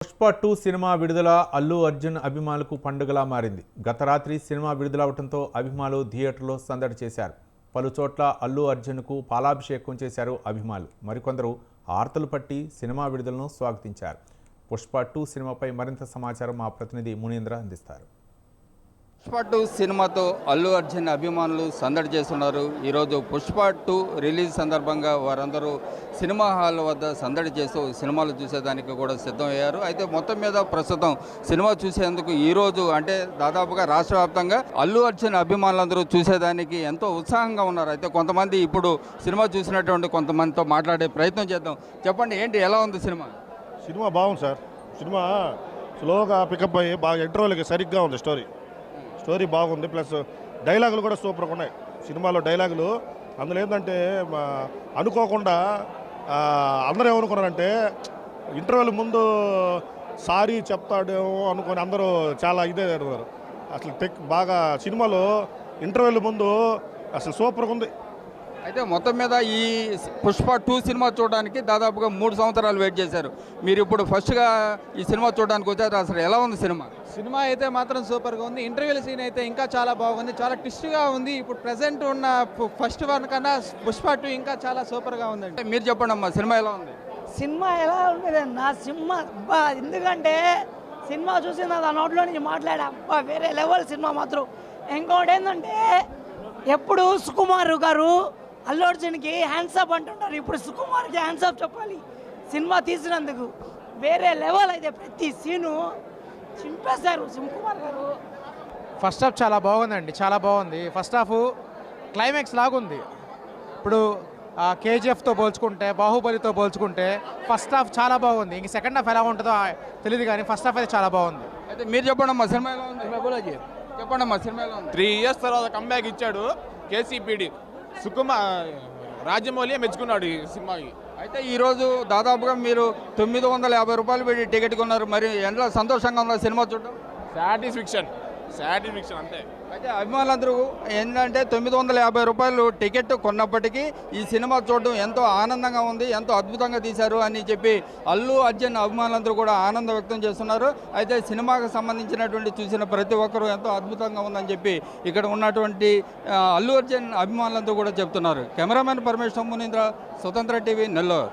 Pushpa 2 cinema విడుదల అల్లు అర్జున్ అభిమానులకు పండుగలా మారింది. గత రాత్రి సినిమా విడుదలవడంతో అభిమానులు థియేటర్లో సందడి చేశారు. పలు చోట్ల అల్లు అర్జున్కు పాలాభిషేకం చేశారు అభిమానులు. మరికొందరు ఆర్తలు పట్టి సినిమా విడుదలను స్వాగతించారు. పుష్ప 2 సినిమాపై మరింత సమాచారం మా ప్రతినిధి మునీంద్ర అందిస్తారు. పుష్ప 2 సినిమాతో అల్లు అర్జున్ అభిమానులు సందడి చేస్తున్నారు. ఈరోజు పుష్ప 2 రిలీజ్ సందర్భంగా వారందరూ సినిమా హాల్ వద్ద సందడి చేస్తూ సినిమాలు చూసేదానికి కూడా సిద్ధమయ్యారు. అయితే మొత్తం మీద ప్రస్తుతం సినిమా చూసేందుకు ఈరోజు అంటే దాదాపుగా రాష్ట్ర వ్యాప్తంగా అల్లు అర్జున్ అభిమానులందరూ చూసేదానికి ఎంతో ఉత్సాహంగా ఉన్నారు. అయితే కొంతమంది ఇప్పుడు సినిమా చూసినటువంటి కొంతమందితో మాట్లాడే ప్రయత్నం చేద్దాం. చెప్పండి, ఏంటి ఎలా ఉంది సినిమా? సినిమా బాగుంది సార్. సినిమా స్లోగా పికప్ అయ్యి బాగా ఇంటర్వెల్కి సరిగ్గా ఉంది. స్టోరీ బాగుంది, ప్లస్ డైలాగులు కూడా సూపర్గా ఉన్నాయి. సినిమాలో డైలాగులు అందులో ఏంటంటే అనుకోకుండా అందరూ ఏమనుకున్నారంటే ఇంటర్వెల్ ముందు సారీ చెప్తాడేమో అనుకొని అందరూ చాలా ఇదే అన్నారు. అసలు బాగా సినిమాలో ఇంటర్వెల్ ముందు అసలు సూపర్గా ఉంది. అయితే మొత్తం మీద ఈ పుష్ప 2 సినిమా చూడడానికి దాదాపుగా 3 సంవత్సరాలు వెయిట్ చేశారు. మీరు ఇప్పుడు ఫస్ట్గా ఈ సినిమా చూడడానికి వచ్చారు. అసలు ఎలా ఉంది సినిమా? సినిమా అయితే మాత్రం సూపర్గా ఉంది. ఇంటర్వ్యూల సీన్ అయితే ఇంకా చాలా బాగుంది, చాలా ట్విస్ట్గా ఉంది. ఇప్పుడు ప్రజెంట్ ఉన్న ఫస్ట్ వన్ కన్నా పుష్ప 2 ఇంకా చాలా సూపర్గా ఉందండి. మీరు చెప్పండి అమ్మా, సినిమా ఎలా ఉంది? సినిమా ఎలా ఉండేది నా సినిమా అబ్బా, ఎందుకంటే సినిమా చూసి నా నోట్లో నుంచి మాట్లాడా అబ్బా వేరే లెవెల్ సినిమా మాత్రం. ఇంకోటి ఏంటంటే ఎప్పుడు సుకుమార్ గారు అల్లు అర్జున్కి హ్యాండ్సప్ అంటుంటారు, ఇప్పుడు సుకుమార్కి హ్యాండ్సప్ చెప్పాలి. సినిమా తీసినందుకు వేరే లెవెల్ అయితే ప్రతి సీను చింపేశారు సుకుమార్ గారు. ఫస్ట్ హాఫ్ చాలా బాగుందండి, చాలా బాగుంది. ఫస్ట్ హాఫ్ క్లైమాక్స్ లాగుంది. ఇప్పుడు కేజీఎఫ్తో పోల్చుకుంటే, బాహుబలితో పోల్చుకుంటే ఫస్ట్ హాఫ్ చాలా బాగుంది. ఇంక సెకండ్ హాఫ్ ఎలా ఉంటుందో తెలియదు, కానీ ఫస్ట్ హాఫ్ అయితే చాలా బాగుంది. అయితే మీరు చెప్పండి అమ్మా, సినిమా ఎలా ఉంది? చెప్పండి అమ్మా, సినిమా ఎలా ఉంది? 3 years తర్వాత కంబ్యాక్ ఇచ్చాడు కేసీపీడి. రాజమౌళి మెచ్చుకున్నాడు ఈ సినిమాకి. అయితే ఈరోజు దాదాపుగా మీరు 950 రూపాయలు పెట్టి టికెట్ కొన్నారు. మరి ఎంత సంతోషంగా ఉందా సినిమా చూడడం? సాటిస్ఫిక్షన్ అంతే. అయితే అభిమానులందరూ ఏంటంటే 950 రూపాయలు టికెట్ కొన్నప్పటికీ ఈ సినిమా చూడడం ఎంతో ఆనందంగా ఉంది, ఎంతో అద్భుతంగా తీశారు అని చెప్పి అల్లు అర్జున్ అభిమానులందరూ కూడా ఆనందం వ్యక్తం చేస్తున్నారు. అయితే సినిమాకు సంబంధించినటువంటి చూసిన ప్రతి ఒక్కరూ ఎంతో అద్భుతంగా ఉందని చెప్పి ఇక్కడ ఉన్నటువంటి అల్లు అర్జున్ అభిమానులందరూ కూడా చెప్తున్నారు. కెమెరామెన్ పరమేశ్వర్, మునీంద్ర, స్వతంత్ర టీవీ, నెల్లూరు.